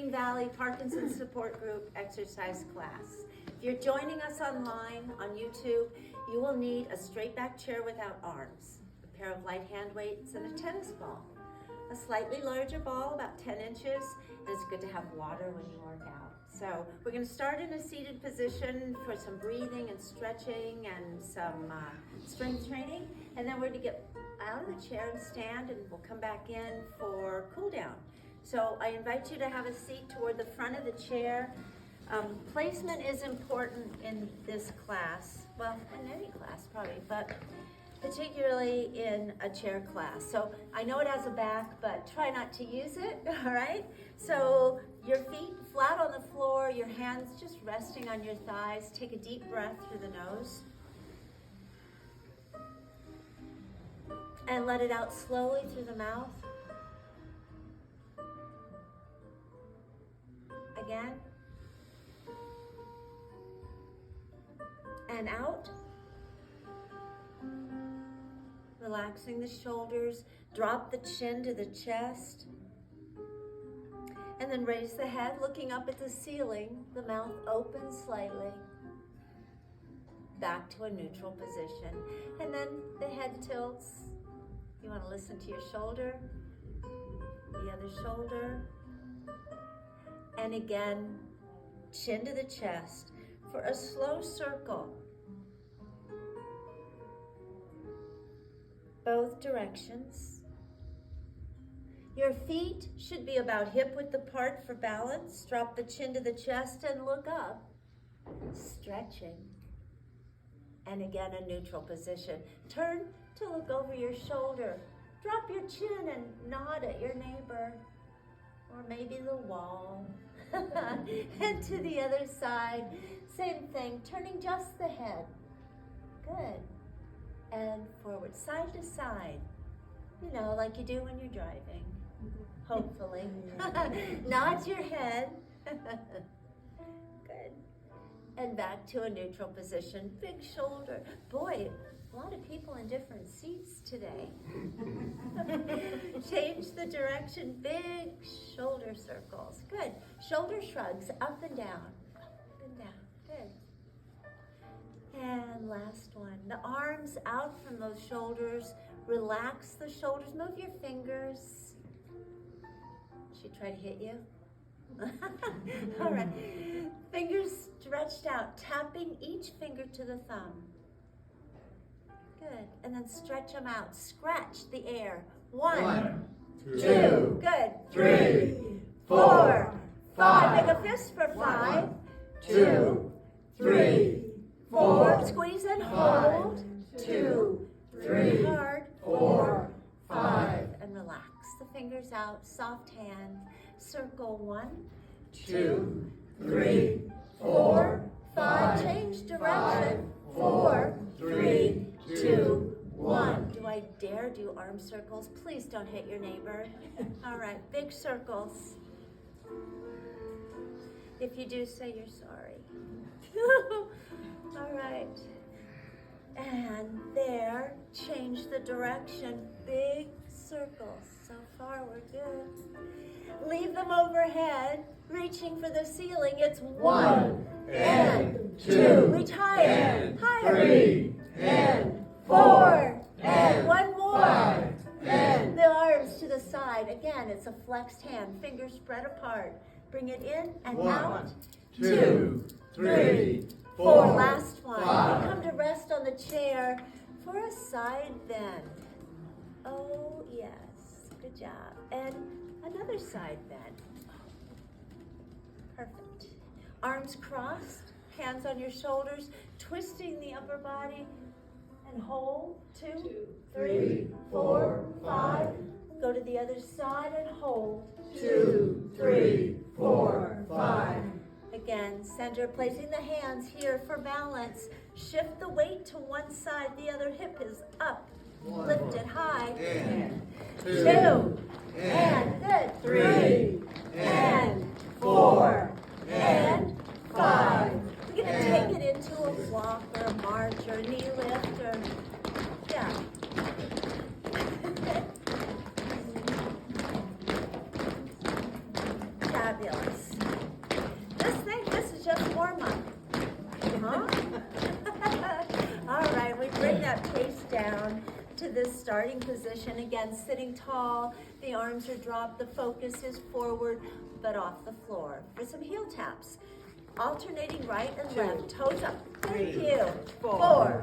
Green Valley Parkinson's Support Group exercise class. If you're joining us online on YouTube, you will need a straight back chair without arms, a pair of light hand weights, and a tennis ball. A slightly larger ball, about 10 inches, and it's good to have water when you work out. So we're going to start in a seated position for some breathing and stretching and some strength training, and then we're going to get out of the chair and stand, and we'll come back in for cool down. So I invite you to have a seat toward the front of the chair. Placement is important in this class, well, in any class probably, but particularly in a chair class. So I know it has a back, but try not to use it, all right? So your feet flat on the floor, your hands just resting on your thighs. Take a deep breath through the nose. And let it out slowly through the mouth. Again. And out. Relaxing the shoulders. Drop the chin to the chest. And then raise the head, looking up at the ceiling. The mouth opens slightly. Back to a neutral position. And then the head tilts. You want to listen to your shoulder, the other shoulder, and again, chin to the chest for a slow circle. Both directions. Your feet should be about hip width apart for balance. Drop the chin to the chest and look up, stretching. And again, a neutral position. Turn to look over your shoulder. Drop your chin and nod at your neighbor, or maybe the wall. And to the other side, same thing, turning just the head. Good. And forward, side to side. You know, like you do when you're driving, hopefully. Nod your head. Good. And back to a neutral position. Big shoulder. Boy, a lot of people in different seats today. Change the direction. Big shoulder circles. Good. Shoulder shrugs up and down. Up and down. Good. And last one. The arms out from those shoulders. Relax the shoulders. Move your fingers. She try to hit you? All right. Fingers stretched out, tapping each finger to the thumb. Good. And then stretch them out. Scratch the air. One, two, good. 3, 4, 5. Make a fist for 5. 2, 3, 4. Squeeze and hold. 2, 3. Hard. 4, 5. And relax the fingers out. Soft hand. Circle 1, 2, 3, 4, 5. Change direction. 4, 3, 2, 1. Do I dare do arm circles? Please don't hit your neighbor. All right, big circles. If you do, say you're sorry. All right. And there, change the direction. Big circles. So far, we're good. Leave them overhead, reaching for the ceiling. It's 1 and 2. Reach higher, higher. 3 and 4 and 1 more. 5 and the arms to the side. Again, it's a flexed hand. Fingers spread apart. Bring it in and out. 2, 3, 4. Last one. Come to rest on the chair for a side bend. Oh, yes. Good job. And another side bend. Perfect. Arms crossed, hands on your shoulders, twisting the upper body, and hold. 2, 3, 4, 5. Go to the other side and hold. 2, 3, 4, 5. Again, center, placing the hands here for balance. Shift the weight to one side, the other hip is up. Lift it high. And 2. And good. 3. And 4. And 5. We're going to take it into a walk or a march or a knee lift or, yeah. Fabulous. that face down to this starting position. Again, sitting tall, the arms are dropped, the focus is forward, but off the floor. For some heel taps, alternating right and left, toes up. Thank you. 4,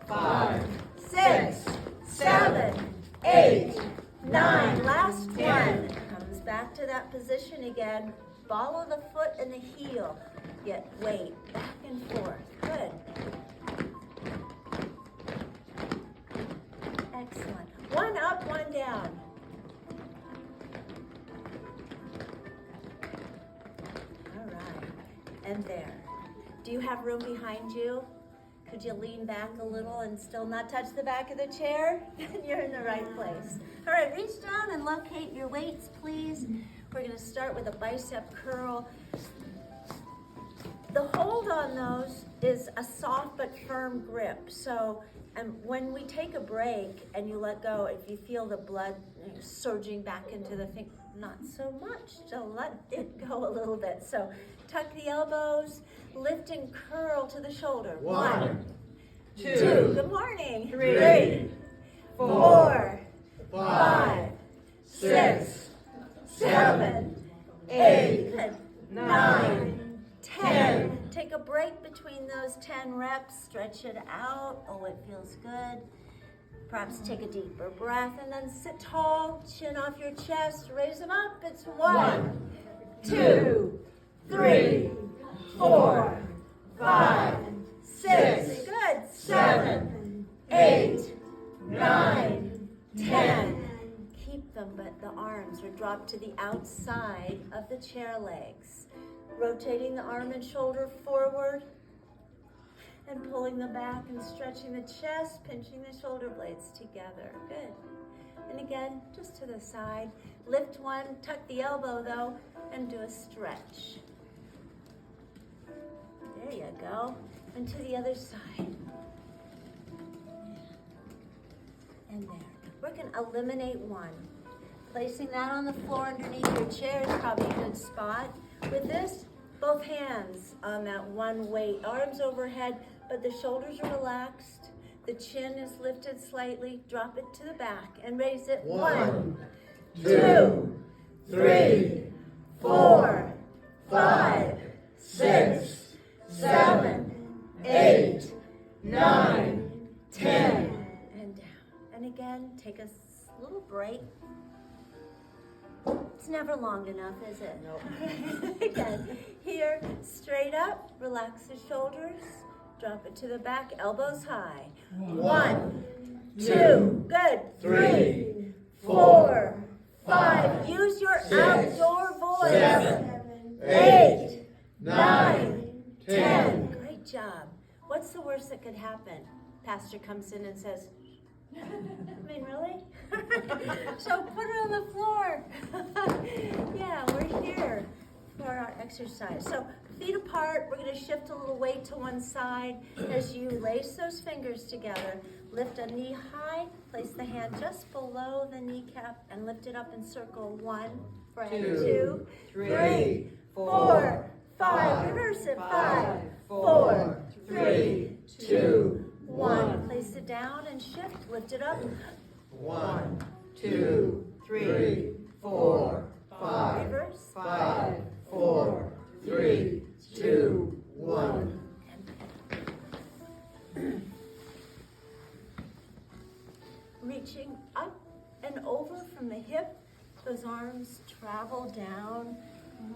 5, 6, 7, 8, 9. Last one. Comes back to that position again. Follow the foot and the heel. Yet weight back and forth. Good. Excellent. One up, one down. All right. And there. Do you have room behind you? Could you lean back a little and still not touch the back of the chair? Then you're in the right place. All right, reach down and locate your weights, please. We're going to start with a bicep curl. The hold on those is a soft but firm grip. So when we take a break and you let go, if you feel the blood surging back into the thing, not so much, so let it go a little bit. So tuck the elbows, lift and curl to the shoulder. 1, 2, good morning. 3, 4, 5, 6, 7, 8, good. 9, 10. Take a break between those 10 reps. Stretch it out. Oh, it feels good. Perhaps take a deeper breath and then sit tall, chin off your chest, raise them up. It's 1, 2, 3, 4, 5, 6, good, 7, 8, 9, 10. Keep them, but the arms are dropped to the outside of the chair legs. Rotating the arm and shoulder forward and pulling them back and stretching the chest, pinching the shoulder blades together. Good. And again, just to the side. Lift one, tuck the elbow though, and do a stretch. There you go. And to the other side. And there. We're going to eliminate one. Placing that on the floor underneath your chair is probably a good spot. With this, both hands on that one weight, arms overhead, but the shoulders are relaxed. The chin is lifted slightly. Drop it to the back and raise it. 1, 2, 3, 4, 5, 6, 7, 8, 9, 10. And down. And again, take a little break. It's never long enough, is it? Nope. Again, here, straight up, relax the shoulders, drop it to the back, elbows high. 1, 2, good. 3, 4, 5. Use your outdoor voice. 7, 8, 9, 10. Great job. What's the worst that could happen? Pastor comes in and says, I mean, really? So put it on the floor. Yeah, we're here for our exercise. So feet apart, we're going to shift a little weight to one side. As you lace those fingers together, lift a knee high, place the hand just below the kneecap, and lift it up in circle. 1, 2, 3, 4, 5. Reverse it. 5, 4, 3, 2, 1. Place it down and shift. Lift it up. 1, 2, 3, 4, 5. Reverse. 5, 4, 3, 2, 1. Reaching up and over from the hip. Those arms travel down.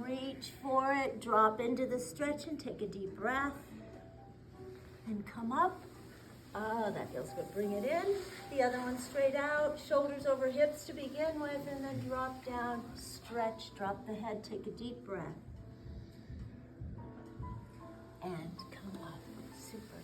Reach for it. Drop into the stretch and take a deep breath. And come up. Oh, that feels good. Bring it in. The other one straight out. Shoulders over hips to begin with, and then drop down. Stretch. Drop the head. Take a deep breath. And come up. Super.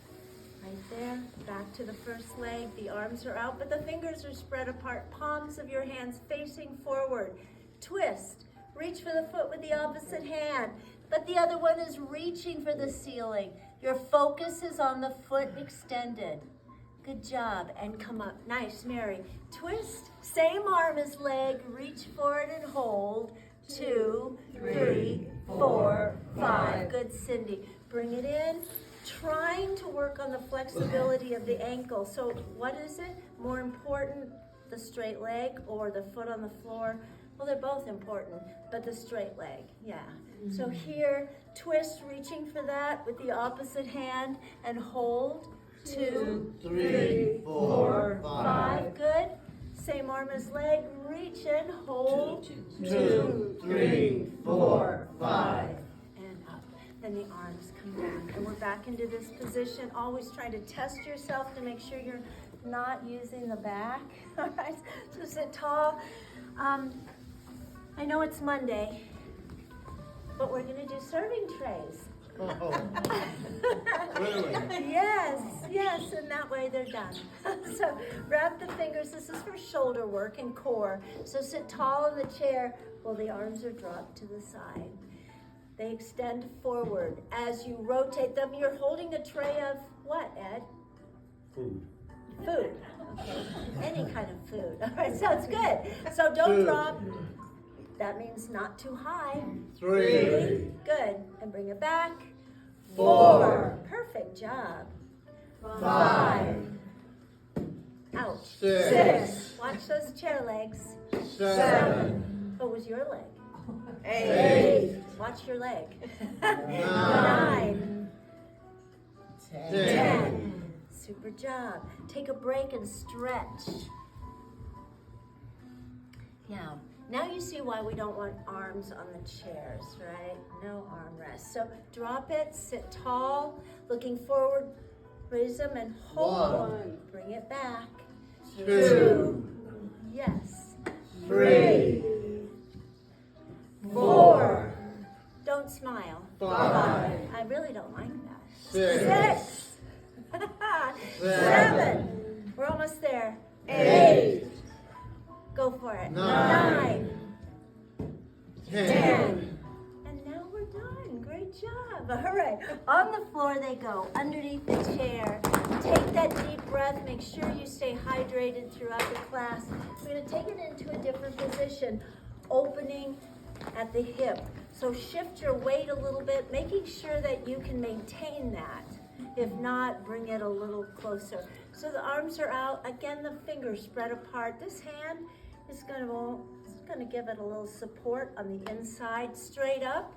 Right there. Back to the first leg. The arms are out, but the fingers are spread apart. Palms of your hands facing forward. Twist. Reach for the foot with the opposite hand, but the other one is reaching for the ceiling. Your focus is on the foot extended. Good job. And come up. Nice, Mary. Twist. Same arm as leg. Reach for it and hold. 2, 3, 4, 5. Good, Cindy. Bring it in. trying to work on the flexibility of the ankle. So what is it more important, the straight leg or the foot on the floor? Well, they're both important, but the straight leg, yeah. So here, twist, reaching for that with the opposite hand and hold. 2, 3, 4, 5. Good. Same arm as leg, reach and hold. 2, 3, 4, 5. And up. Then the arms come back. And we're back into this position, always trying to test yourself to make sure you're not using the back. All right, so sit tall. I know it's Monday, but we're gonna do serving trays. Oh, really? Yes, and that way they're done. So wrap the fingers. This is for shoulder work and core. So sit tall in the chair while the arms are dropped to the side. They extend forward. As you rotate them, you're holding a tray of what, Ed? Food. Food. Okay. Any kind of food. All right, sounds good. So don't 2. drop. That means not too high. 3. Good. And bring it back. 4. Perfect job. 5. Out. 6. Watch those chair legs. 7. What was your leg? 8. Watch your leg. 9. 9. 10. 10. Super job. Take a break and stretch. Now you see why we don't want arms on the chairs, right? No arm rest. So drop it, sit tall, looking forward, raise them and hold. 1. Bring it back. 2. Yes. 3. 4. Don't smile. 5. I really don't like that. 6. 7. We're almost there. 8. Go for it. 9. 10. And now we're done. Great job. All right. On the floor they go, underneath the chair. Take that deep breath. Make sure you stay hydrated throughout the class. We're going to take it into a different position, opening at the hip. So shift your weight a little bit, making sure that you can maintain that. If not, bring it a little closer. So the arms are out. Again, the fingers spread apart. This hand is going to give it a little support on the inside, straight up.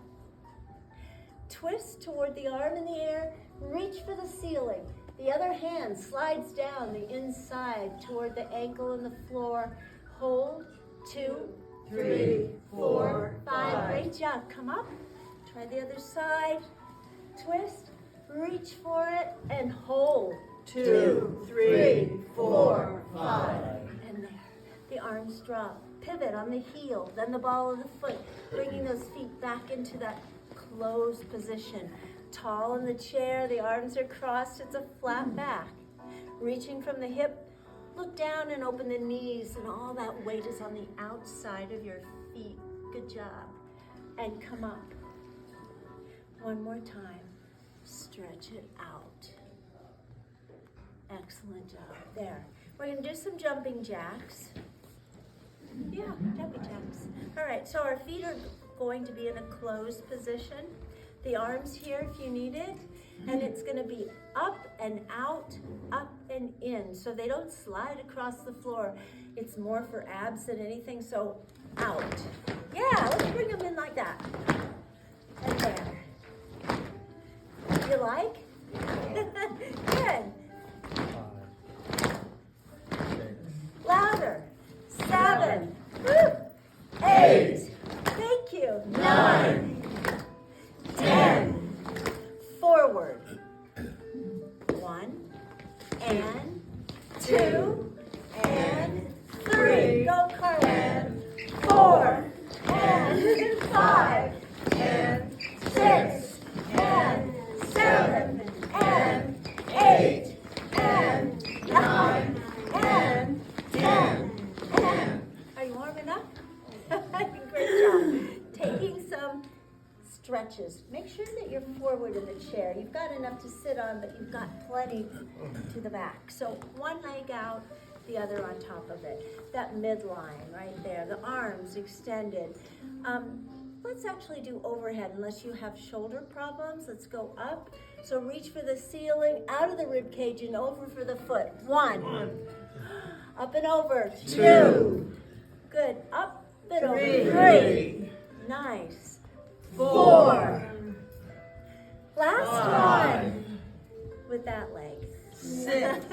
Twist toward the arm in the air. Reach for the ceiling. The other hand slides down the inside toward the ankle and the floor. Hold. 2, 3, 4, 5. Great job. Come up. Try the other side. Twist. Reach for it and hold. 2, 3, 4, 5. And there. The arms drop. Pivot on the heel, then the ball of the foot, bringing those feet back into that closed position. Tall in the chair, the arms are crossed, it's a flat back. Reaching from the hip, look down and open the knees, and all that weight is on the outside of your feet. Good job. And come up. One more time. Stretch it out. Excellent job. There. We're going to do some jumping jacks. Yeah, jumping jacks. All right, so our feet are going to be in a closed position. The arms here if you need it. And it's going to be up and out, up and in. So they don't slide across the floor. It's more for abs than anything, so out. Yeah, let's bring them in like that. And there. You like? Good. Louder. 7. Woo. 8. Thank you. 9. 10. Forward. 1 and 2 and 3. Go, Carla. 4 and 5 and 6 and 7 and 8 and 9 and 10 and. Are you warm enough? Great job. Taking some stretches. Make sure that you're forward in the chair. You've got enough to sit on, but you've got plenty to the back. So one leg out, the other on top of it. That midline right there, the arms extended. Let's actually do overhead unless you have shoulder problems. Let's go up. So reach for the ceiling, out of the rib cage and over for the foot. 1. Up and over. 2. Good. Up and over. 3. Nice. 4. Last one. With that leg. 6.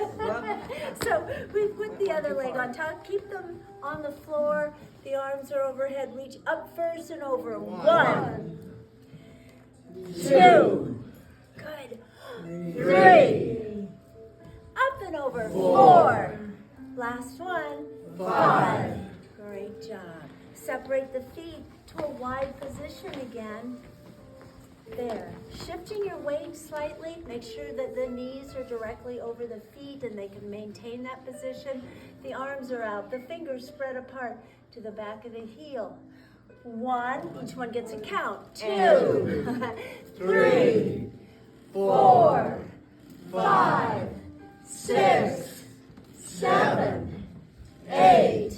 So we put the other leg on top. Keep them on the floor. The arms are overhead. Reach up first and over. 1. 2. Good. 3. Up and over. 4. Last one. 5. Great job. Separate the feet to a wide position again. There. Shifting your weight slightly. Make sure that the knees are directly over the feet and they can maintain that position. The arms are out. The fingers spread apart to the back of the heel. 1. Each one gets a count. 2. 3. 4. 5. 6. 7. 8.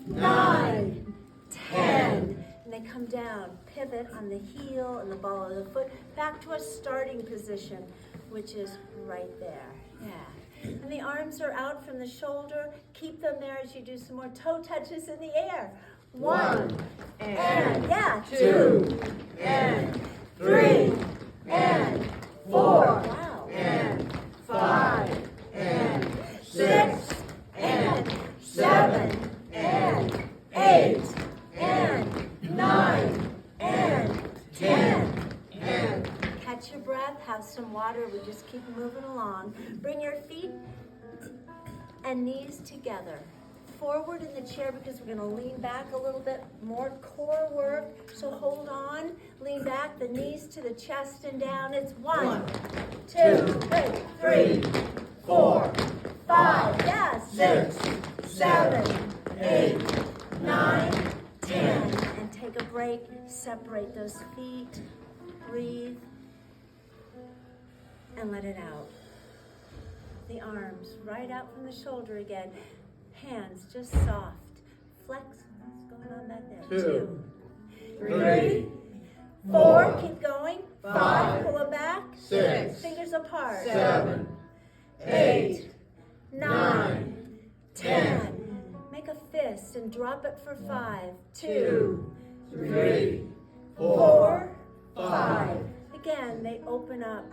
9. 10. And they come down. Pivot on the heel and the ball of the foot back to a starting position, which is right there. Yeah. And the arms are out from the shoulder. Keep them there as you do some more toe touches in the air. 1 and 2 and 3 and 4. Wow. And 5 and 6 and 7 and 8 and 9 and 10 and catch your breath, have some water. We just keep moving along. Bring your feet and knees together. Forward in the chair because we're going to lean back a little bit more core work. So hold on, lean back, the knees to the chest and down. It's 1, 2, 3, 4, 5, yes, 6, 7, 8, 9, 10. And take a break, separate those feet, breathe, and let it out. The arms right out from the shoulder again. Hands just soft. Flex. What's going on back there? 2, 3, 4. Keep going. 5. Pull it back. 6. Fingers apart. 7. 8. 9. 10. Make a fist and drop it for 5. 2, 3, 4, 5. Again, they open up.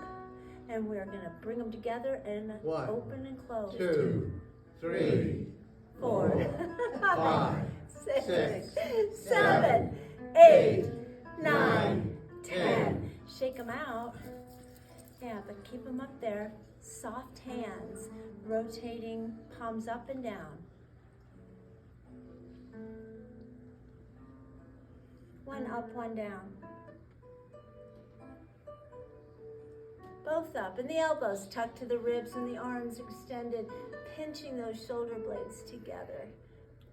And we're going to bring them together and 1, open and close. 2, 3, 4, 5, 6, 6, 7, 8, 9, 10. Shake them out. Yeah, but keep them up there. Soft hands, rotating palms up and down. One up, one down. Both up, and the elbows tucked to the ribs and the arms extended, pinching those shoulder blades together.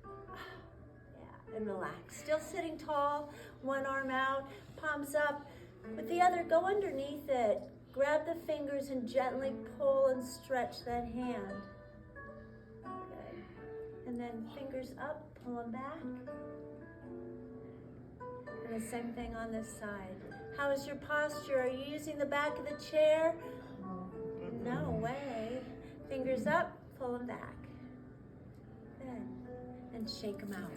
Yeah, and relax. Still sitting tall, one arm out, palms up. With the other, go underneath it. Grab the fingers and gently pull and stretch that hand. Good. And then fingers up, pull them back. And the same thing on this side. How is your posture? Are you using the back of the chair? No way. Fingers up, pull them back. Good. And shake them out.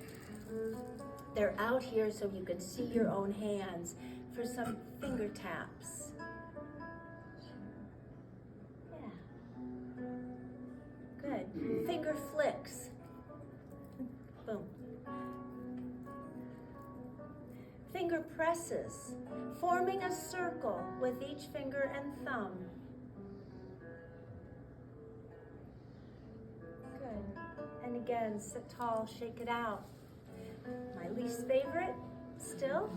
They're out here so you can see your own hands for some finger taps. Yeah. Good. Finger flicks. Boom. Finger presses, forming a circle with each finger and thumb. Good. And again, sit tall, shake it out. My least favorite, still,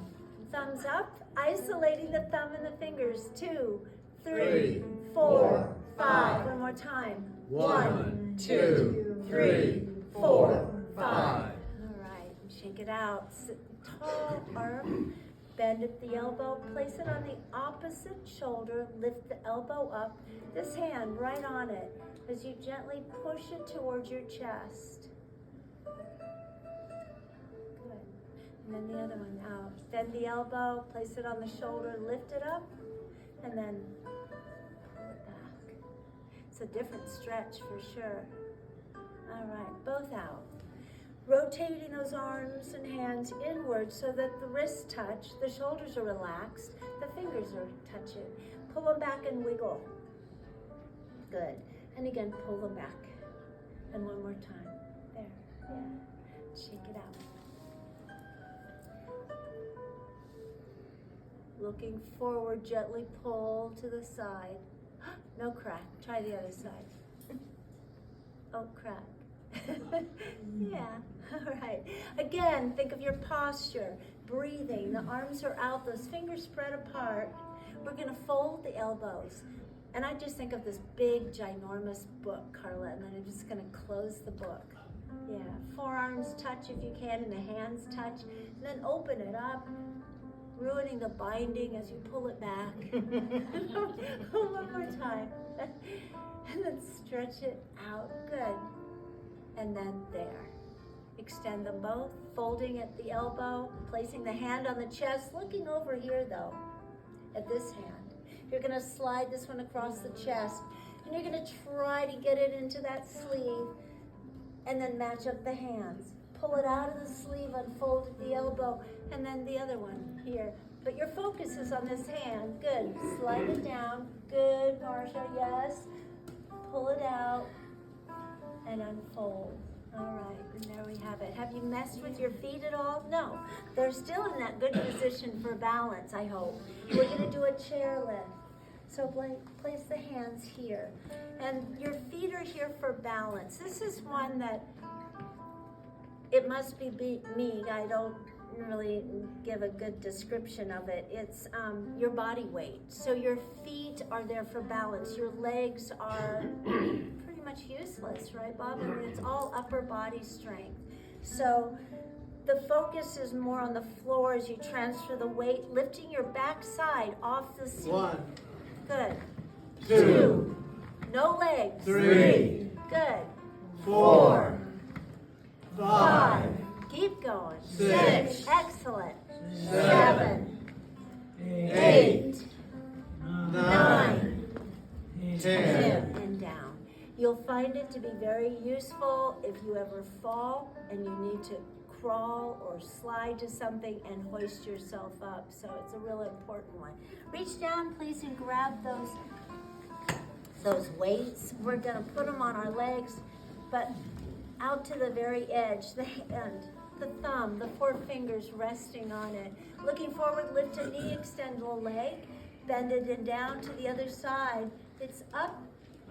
thumbs up, isolating the thumb and the fingers. 2, 3, 4, 5. One more time. 1, 2, 3, 4, 5. All right, shake it out. Sit tall, arm, bend at the elbow, place it on the opposite shoulder, lift the elbow up, this hand right on it as you gently push it towards your chest. Good. And then the other one out. Bend the elbow, place it on the shoulder, lift it up, and then It's a different stretch for sure. All right, both out. Rotating those arms and hands inward so that the wrists touch, the shoulders are relaxed, the fingers are touching. Pull them back and wiggle. Good. And again, pull them back. And one more time. There. Yeah. Shake it out. Looking forward, gently pull to the side. No crack. Try the other side. Oh, crack. Yeah. All right. Again, think of your posture. Breathing. The arms are out. Those fingers spread apart. We're going to fold the elbows. And I just think of this big, ginormous book, Carla, and then I'm just going to close the book. Yeah. Forearms touch if you can, and the hands touch. And then open it up, ruining the binding as you pull it back. One more time. And then stretch it out. Good. And then there. Extend them both, folding at the elbow, placing the hand on the chest, looking over here though, at this hand. You're gonna slide this one across the chest, and you're gonna try to get it into that sleeve, and then match up the hands. Pull it out of the sleeve, unfold at the elbow, and then the other one here. But your focus is on this hand. Good. Slide it down. Good, Marsha. Yes. Pull it out and unfold. All right, and there we have it. Have you messed with your feet at all? No. They're still in that good position for balance, I hope. We're going to do a chair lift. So place the hands here. And your feet are here for balance. This is one that it must be me. I don't really give a good description of it. It's your body weight. So your feet are there for balance. Your legs are pretty much useless, right, Bob? I mean, it's all upper body strength. So the focus is more on the floor as you transfer the weight, lifting your back side off the seat. 1, Good. 2, No legs. 3, Good. 4, 5, Keep going. 6, Excellent. 7, 8, 9, 10. And down. You'll find it to be very useful if you ever fall and you need to crawl or slide to something and hoist yourself up. So it's a really important one. Reach down, please, and grab those weights. We're going to put them on our legs, but out to the very edge, the hand, the thumb, the 4 fingers resting on it. Looking forward, lift a knee, extend a leg, bend it and down to the other side. It's up,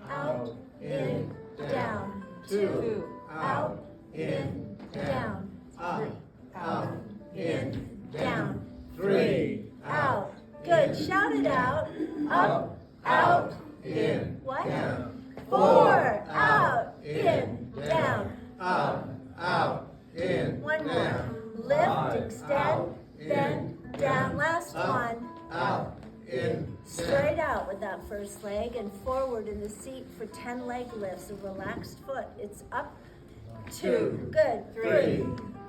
out, in, down. 2, out, in, down. Up, 3, out, in, down. 3, Out. Good. Shout it out. Up, out, in, what? down. 4, out, in, down. Up, out, in, One more. down. Lift, 5, extend, out, bend, in, down. Last Up, one. out, in, Straight out with that first leg and forward in the seat for 10 leg lifts. A relaxed foot. It's up, 2, good, 3,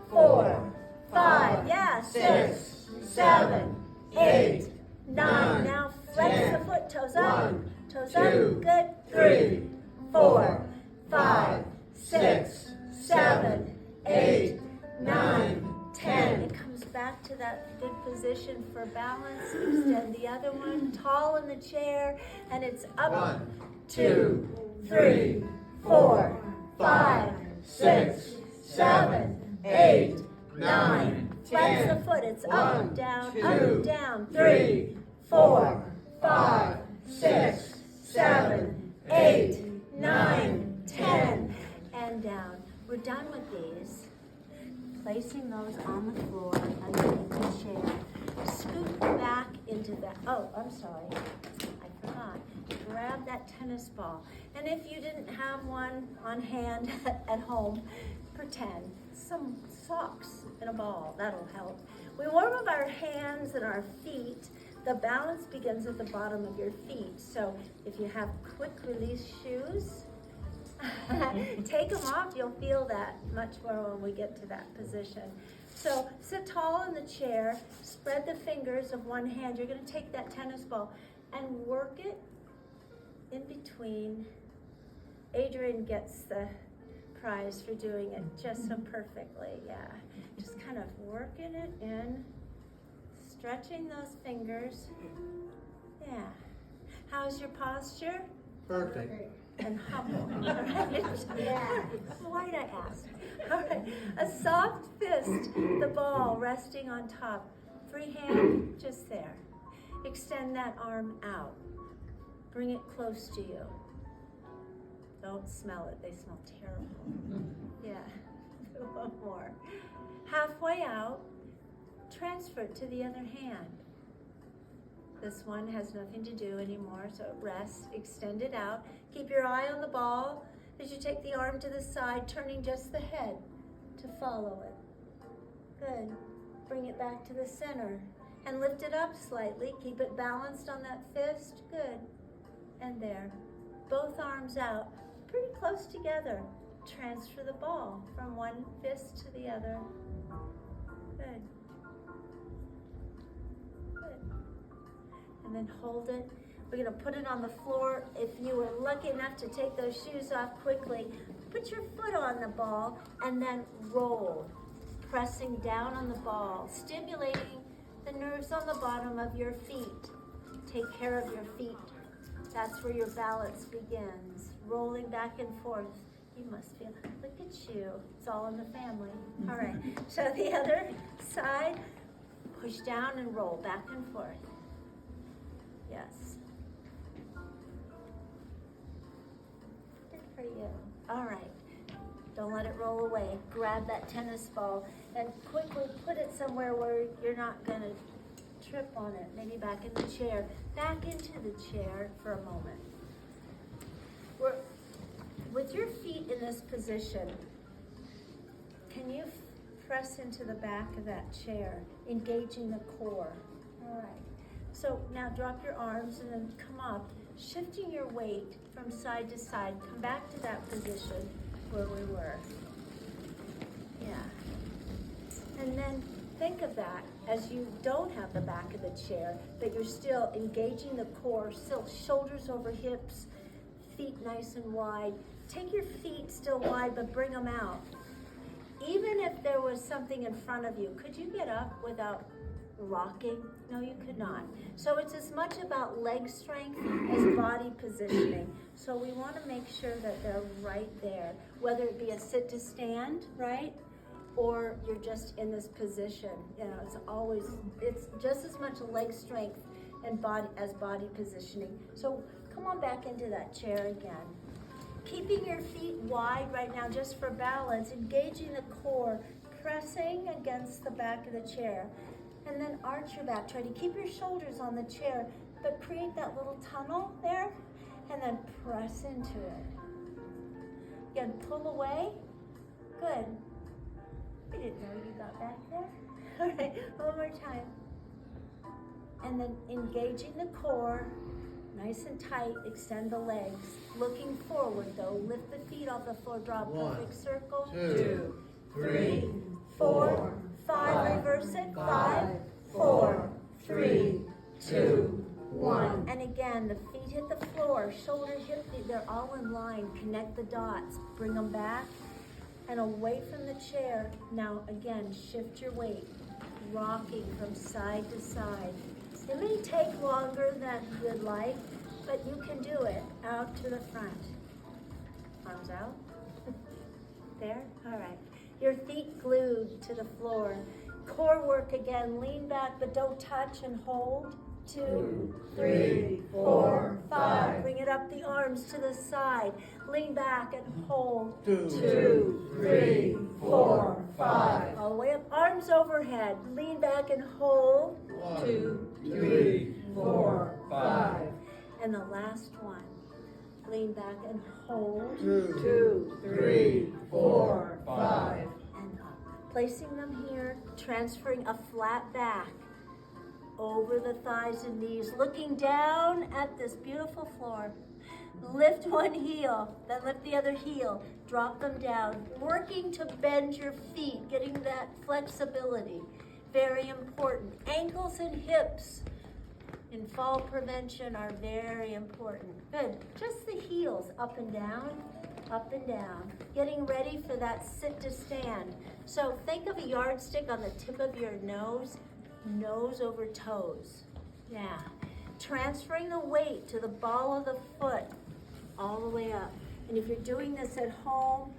4, 5, yeah, 6, 7, 8, 9. Now flex the foot, toes up, toes up, good, 3, 4, 5, 6, 7, 8, 9, 10. It comes back to that good position for balance. Extend the other one, tall in the chair, and it's up, 1, 2, 3, 4, 5, 6, 7, 8, 9. Flex the foot. It's up, 1, down, 2, up, down. 3, 3, 4, 5, 6, 7, 8, 9, 10. And down. We're done with these. Placing those on the floor underneath the chair. Scoot back into that. Oh, I'm sorry. I forgot. Grab that tennis ball. And if you didn't have one on hand at home, pretend some socks and a ball. That'll help. We warm up our hands and our feet. The balance begins at the bottom of your feet. So if you have quick release shoes, take them off. You'll feel that much more when we get to that position. So sit tall in the chair. Spread the fingers of one hand. You're going to take that tennis ball and work it in between Adrian gets the prize for doing it just so perfectly, yeah. Just kind of working it in, stretching those fingers. Yeah. How's your posture? Perfect. And humble, all right? Yeah. Why'd I ask? All right, a soft fist, the ball resting on top. Free hand, just there. Extend that arm out. Bring it close to you. Don't smell it, they smell terrible. Yeah, do one more. Halfway out, transfer it to the other hand. This one has nothing to do anymore, so it rests. Extend it out. Keep your eye on the ball as you take the arm to the side, turning just the head to follow it. Good. Bring it back to the center and lift it up slightly. Keep it balanced on that fist. Good. And there. Both arms out, pretty close together. Transfer the ball from one fist to the other. Good. And then hold it. We're gonna put it on the floor. If you were lucky enough to take those shoes off quickly, put your foot on the ball and then roll, pressing down on the ball, stimulating the nerves on the bottom of your feet. Take care of your feet. That's where your balance begins. Rolling back and forth. You must feel, look at you. It's all in the family. All right, so the other side, push down and roll back and forth. Yes. Good for you. All right. Don't let it roll away. Grab that tennis ball and quickly put it somewhere where you're not going to trip on it. Maybe back in the chair. Back into the chair for a moment. With your feet in this position, can you press into the back of that chair, engaging the core? All right. So now drop your arms and then come up, shifting your weight from side to side. Come back to that position where we were. Yeah. And then think of that as you don't have the back of the chair, that you're still engaging the core, still shoulders over hips, feet nice and wide. Take your feet still wide, but bring them out. Even if there was something in front of you, could you get up without rocking? No, you could not. So it's as much about leg strength as body positioning. So we want to make sure that they're right there, whether it be a sit to stand, right? Or you're just in this position. You know, it's just as much leg strength and body as body positioning. So come on back into that chair again. Keeping your feet wide right now just for balance, engaging the core, pressing against the back of the chair. And then arch your back. Try to keep your shoulders on the chair, but create that little tunnel there, and then press into it. Again, pull away. Good. I didn't know you got back there. All right, one more time. And then engaging the core, nice and tight, extend the legs. Looking forward though, lift the feet off the floor, draw a perfect circle. 2, 3, 4, 5, reverse it, 5, 4, 3, 2, 1. And again, the feet hit the floor, shoulder, hip, they're all in line. Connect the dots, bring them back and away from the chair. Now again, shift your weight, rocking from side to side. It may take longer than you'd like, but you can do it. Out to the front. Arms out. There, all right. Your feet glued to the floor. Core work again, lean back, but don't touch and hold. 2, 3, 4, 5. Bring it up the arms to the side. Lean back and hold. 2, 3, 4, 5. All the way up, arms overhead. Lean back and hold. 2, 3, 4, 5. And the last one. Lean back and hold. 2, 3, 4, 5. And up. Placing them here, transferring a flat back over the thighs and knees, looking down at this beautiful floor. Lift one heel, then lift the other heel. Drop them down, working to bend your feet, getting that flexibility. Very important. Ankles and hips in fall prevention are very important. Good. Just the heels up and down. up and down, getting ready for that sit to stand. So think of a yardstick on the tip of your nose, nose over toes. Yeah. Transferring the weight to the ball of the foot all the way up. And if you're doing this at home,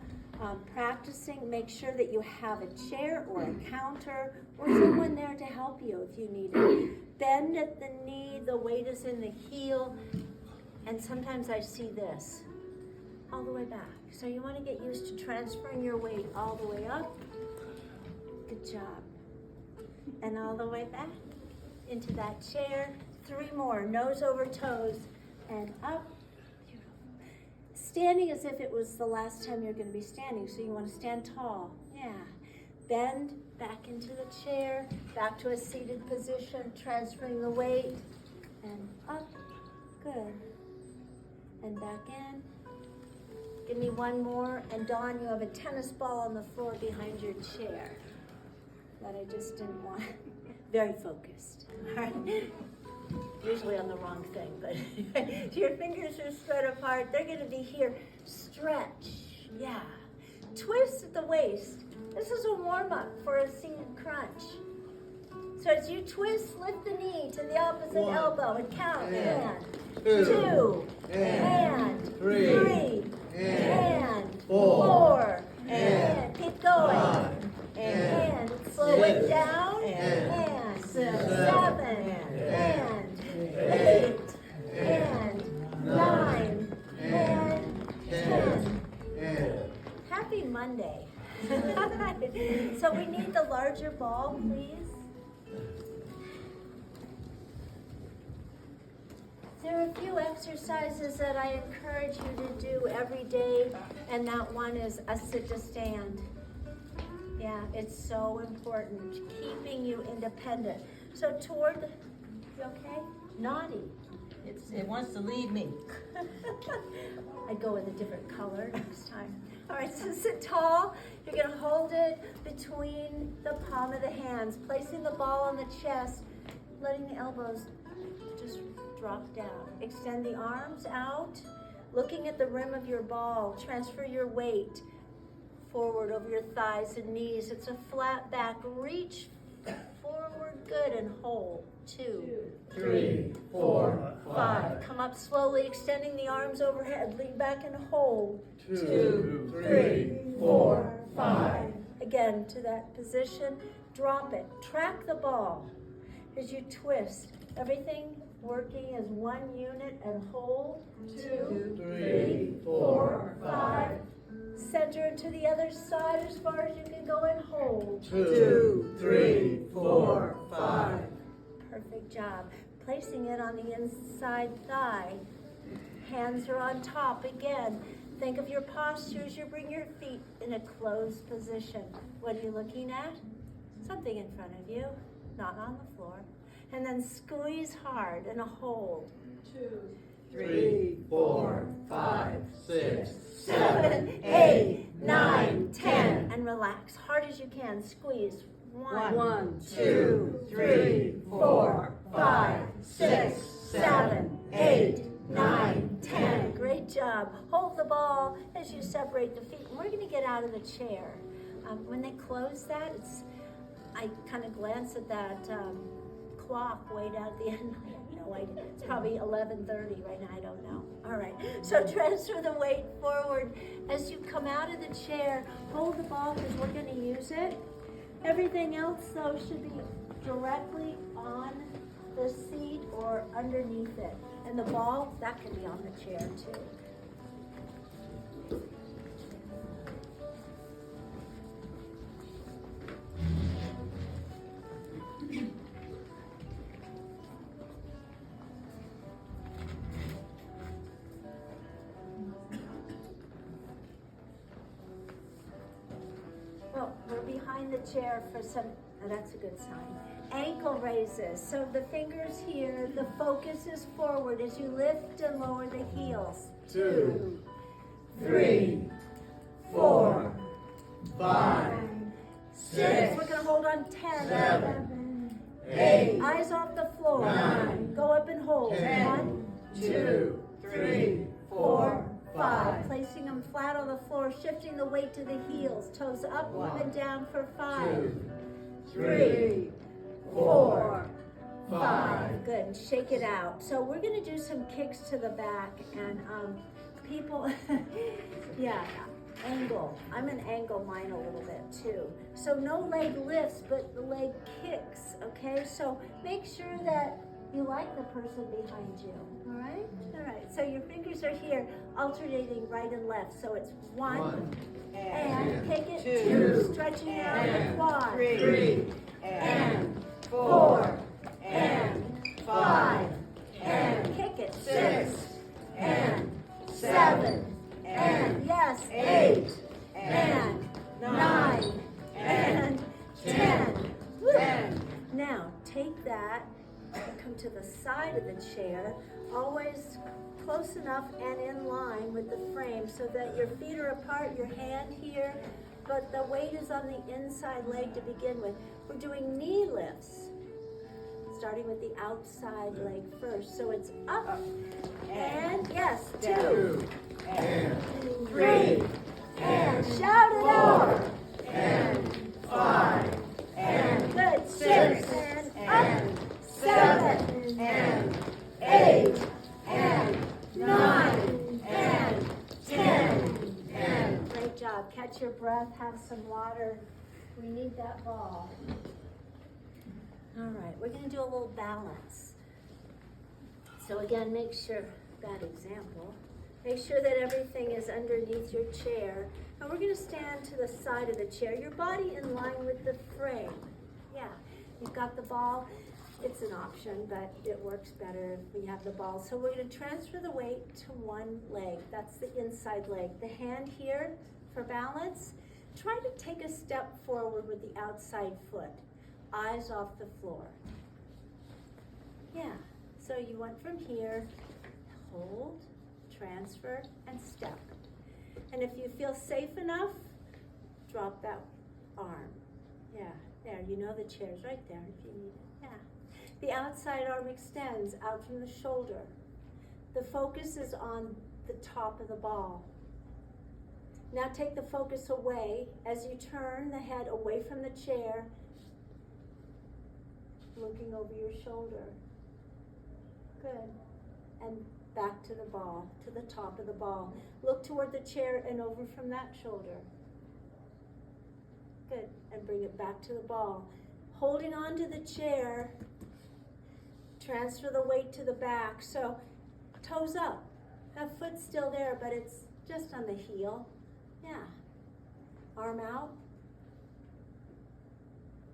practicing, make sure that you have a chair or a counter or someone there to help you if you need it. Bend at the knee, the weight is in the heel, and sometimes I see this all the way back. So you want to get used to transferring your weight all the way up. Good job. And all the way back into that chair. 3 more, nose over toes, and up. Standing as if it was the last time you're going to be standing, so you want to stand tall. Yeah. Bend back into the chair, back to a seated position, transferring the weight, and up. Good. And back in. Give me 1 more, and Dawn, you have a tennis ball on the floor behind your chair that I just didn't want. Very focused. All right. Usually on the wrong thing, but your fingers are spread apart. They're going to be here. Stretch. Yeah. Twist at the waist. This is a warm-up for a seated crunch. So as you twist, lift the knee to the opposite elbow and count. And 2, and 3, and 4, and keep going. And slow it down. And 7, and 8, and 9, and 10. Happy Monday. So we need the larger ball, please. There are a few exercises that I encourage you to do every day, and that one is a sit to stand. Yeah, it's so important, keeping you independent. So toward, you okay? Naughty. It wants to leave me. I'd go with a different color next time. All right, so sit tall. You're gonna hold it between the palm of the hands, placing the ball on the chest, letting the elbows just drop down. Extend the arms out, looking at the rim of your ball. Transfer your weight forward over your thighs and knees. It's a flat back. Reach forward, good, and hold. 2, 3, 4, 5. Come up slowly, extending the arms overhead. Lean back and hold. 2, 3, 4, 5. Again, to that position. Drop it. Track the ball as you twist. Everything working as one unit and hold. 2, 3, 4, 5. Center to the other side as far as you can go and hold. 2, 3, 4, 5. Perfect job. Placing it on the inside thigh. Hands are on top again. Think of your posture as you bring your feet in a closed position. What are you looking at? Something in front of you, not on the floor. And then squeeze hard and a hold. 2, 3, 4, 5, 6, 7, 8, 9, 10. And relax. Hard as you can. Squeeze. 1, 2, 3, 4, 5, 6, 7, 8, 9, 10. Great job. Hold the ball as you separate the feet. And we're going to get out of the chair. When they close that, I kind of glance at that clock way down at the end. I have no idea. It's probably 11:30 right now. I don't know. All right. So transfer the weight forward. As you come out of the chair, hold the ball because we're going to use it. Everything else, though, should be directly on the seat or underneath it. And the ball, that can be on the chair, too. Well, we're behind the chair for some, that's a good sign. Ankle raises. So the fingers here, the focus is forward as you lift and lower the heels. 2, 3, 4, 5, 6. We're gonna hold on 10. 7, 8. Eyes off the floor. 9. Go up and hold. 10. 1, 2, 3, 4, 5. Placing them flat on the we're shifting the weight to the heels. Toes up, 1, and down for 5. 2, 3, 4, 5. Good, and shake it out. So we're gonna do some kicks to the back, and people, yeah, angle. I'm gonna angle mine a little bit too. So no leg lifts, but the leg kicks, okay? So make sure that you like the person behind you, all right? All right, so your fingers are here, alternating right and left. So it's 1, and kick it, 2, stretching out the quad, 3, and 4, and 5, and kick it, 6, and 7, and yes, 8, and 9, and 10. Woo. and Now take that and come to the side of the chair, always close enough and in line with the frame so that your feet are apart, your hand here, but the weight is on the inside leg to begin with. We're doing knee lifts, starting with the outside leg first. So it's up and yes, 2, and 3, and shout it out. 4, and 5, and Good, 6, and up. and 7, and 8, and 9, and 10, and Great job. Catch your breath, have some water. We need that ball. All right, we're going to do a little balance. So again, make sure, bad example, make sure that everything is underneath your chair. And we're going to stand to the side of the chair, your body in line with the frame. Yeah, you've got the ball. It's an option, but it works better if we have the ball. So we're going to transfer the weight to one leg. That's the inside leg. The hand here for balance. Try to take a step forward with the outside foot. Eyes off the floor. Yeah, so you went from here, hold, transfer, and step. And if you feel safe enough, drop that arm. Yeah, there, you know the chair's right there if you need it. Yeah. The outside arm extends out from the shoulder. The focus is on the top of the ball. Now take the focus away as you turn the head away from the chair, looking over your shoulder. Good. And back to the ball, to the top of the ball. Look toward the chair and over from that shoulder. Good. And bring it back to the ball. Holding on to the chair, transfer the weight to the back. So toes up. That foot's still there, but it's just on the heel. Yeah. Arm out.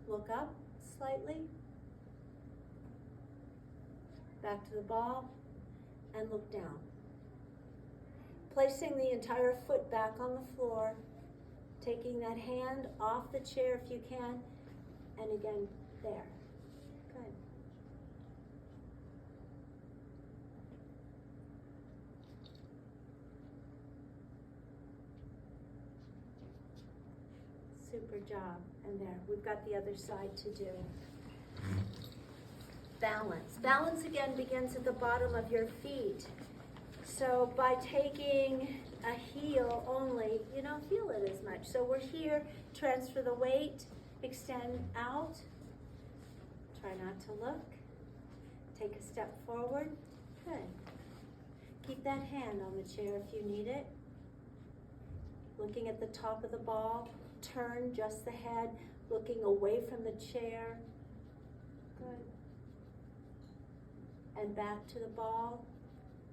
Look up slightly. Back to the ball and look down. Placing the entire foot back on the floor, taking that hand off the chair if you can, and again, there. Good. Super job. And there, we've got the other side to do. Balance. Balance again begins at the bottom of your feet. So by taking a heel only, you don't feel it as much. So we're here, transfer the weight, extend out. Try not to look. Take a step forward. Good. Keep that hand on the chair if you need it. Looking at the top of the ball. Turn just the head, looking away from the chair. Good. And back to the ball.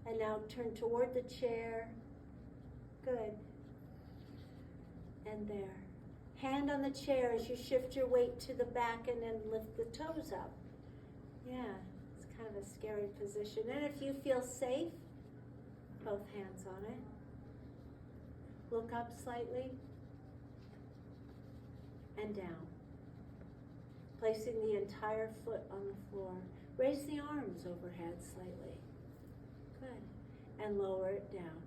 And now turn toward the chair. Good. And there. Hand on the chair as you shift your weight to the back and then lift the toes up. Yeah, it's kind of a scary position. And if you feel safe, both hands on it. Look up slightly. And down. Placing the entire foot on the floor. Raise the arms overhead slightly. Good. And lower it down.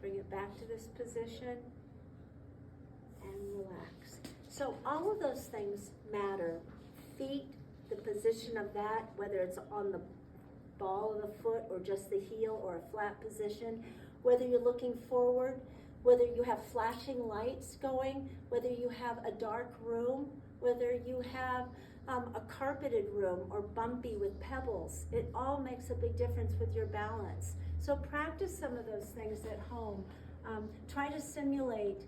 Bring it back to this position and relax. So all of those things matter. Feet, the position of that, whether it's on the ball of the foot or just the heel or a flat position, whether you're looking forward, whether you have flashing lights going, whether you have a dark room, whether you have a carpeted room or bumpy with pebbles. It all makes a big difference with your balance. So practice some of those things at home. Try to simulate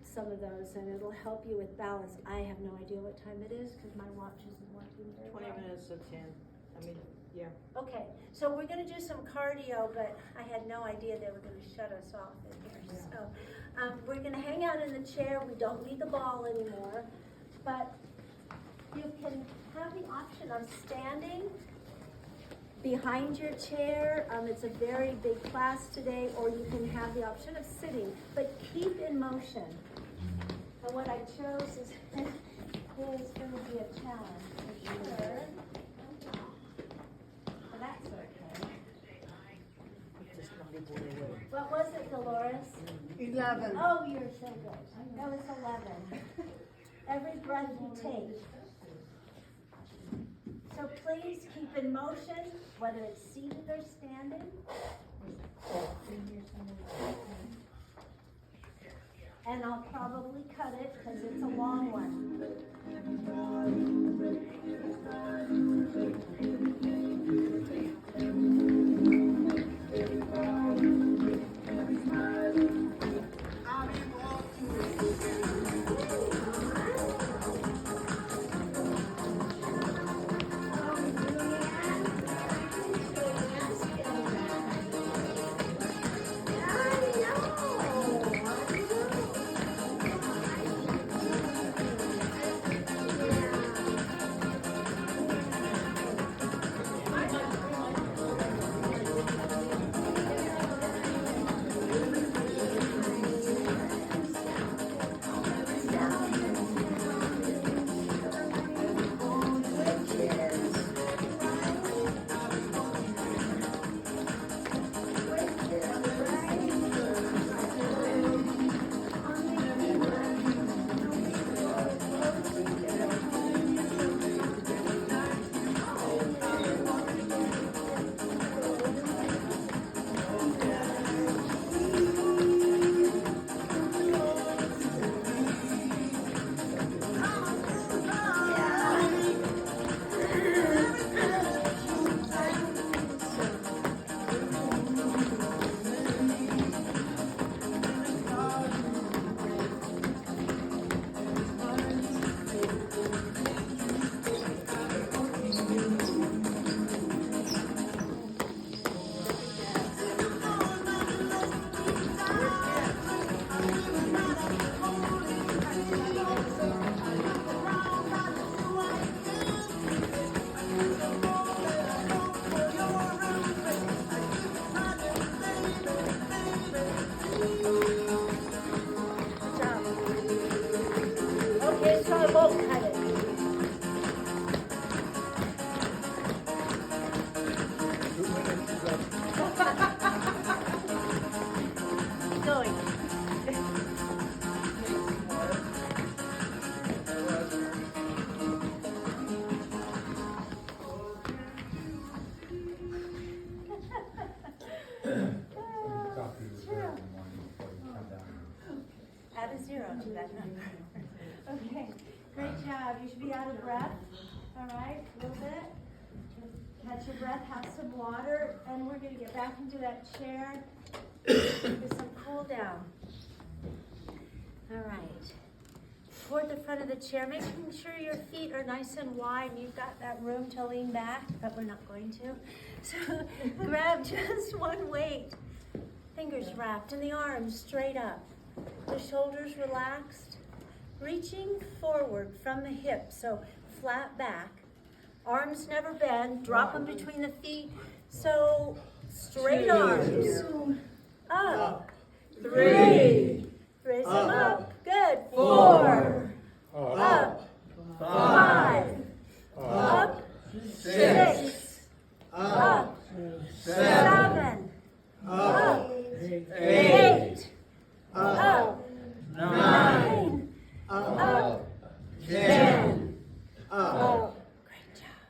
some of those, and it'll help you with balance. I have no idea what time it is because my watch isn't working very well. 20 minutes to 10. I mean, yeah. Okay, so we're gonna do some cardio, but I had no idea they were gonna shut us off in here. So we're gonna hang out in the chair. We don't need the ball anymore, but you can have the option of standing behind your chair. It's a very big class today, or you can have the option of sitting, but keep in motion. And what I chose is going to be a challenge for sure. But that's okay. What was it, Dolores? 11. Oh, you're so good. That was 11. Every breath you take. So please keep in motion, whether it's seated or standing. And I'll probably cut it because it's a long one. Okay, so I won't cut it. Going. Coffee was there in the morning before you come down. Add a 0 to that number. Okay, great job. You should be out of breath. All right, a little bit. Catch your breath, have some water, and we're going to get back into that chair with some cool down. All right. Toward the front of the chair, making sure your feet are nice and wide and you've got that room to lean back, but we're not going to. So grab just one weight. Fingers wrapped and the arms straight up. The shoulders relaxed. Reaching forward from the hips, so flat back. Arms never bend. Drop them between the feet. So straight arms. Up. 3. Raise them up. Good. 4. Up. 5. Up. 6. Up. 7. Up. 8. Up. 9. Up. 10. Up. Great job.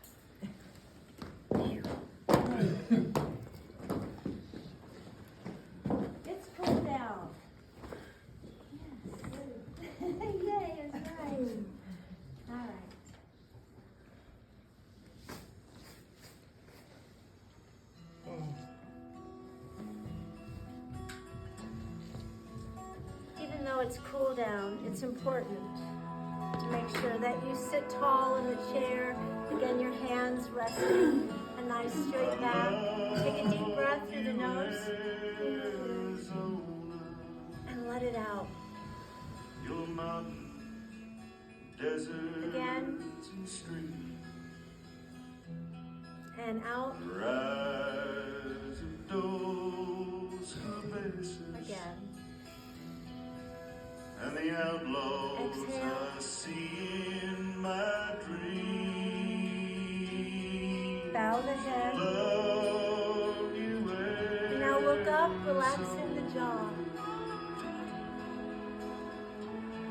it's cool down, it's important to make sure that you sit tall in the chair. Again, your hands resting a nice straight back. Take a deep breath through the nose and let it out. Your mountain, desert, Again. and stream, And out rise of those herbaceous, again. and the outlaws Exhale. I see in my dream. Bow the head. Love you And now look up, relaxing the jaw.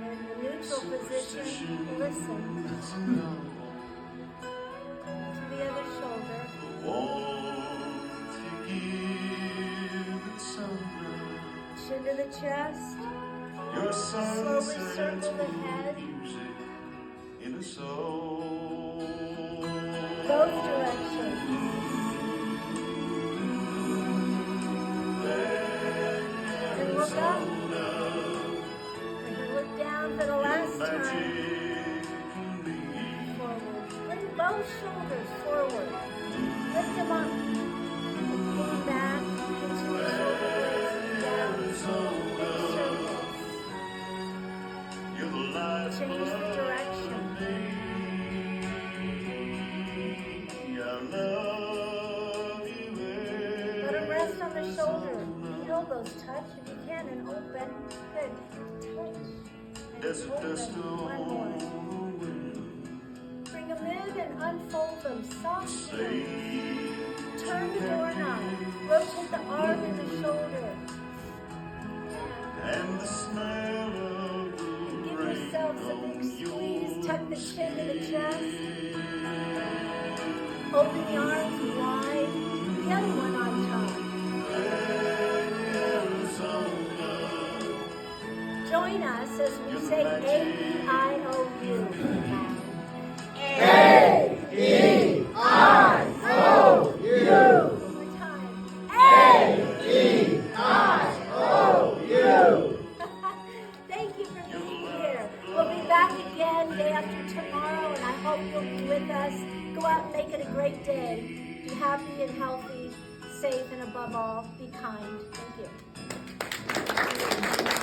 And in the neutral position, listen to the other shoulder. warmth you give in summer. Chin to the chest. Your Slowly sunset circle the head. music in a soul. Both directions. And look up. And look down for the last time. Forward. Bring both shoulders forward. Lift them up. Lean back into the shoulder blades down. Circles. You're the life Change the direction. I love you. Let them rest on the shoulder. Feet elbows touch if you can and open. Good. Touch. There's a And dust open. One on more. the wind. Bring them in and unfold them softly. Say Turn the doorknob. Rotate the arm and the shoulder. and the smell of the Give rain yourself a on big squeeze. your Tuck the chin to the chest. skin. Open the arms wide. The other one on top. Join us as we say A-E-I-O-U. A-E-I-O-U. One more time. A-E-I-O-U. Thank you for being here. We'll be back again day after tomorrow, and I hope you'll be with us. Go out and make it a great day. Be happy and healthy, safe, and above all, be kind. Thank you.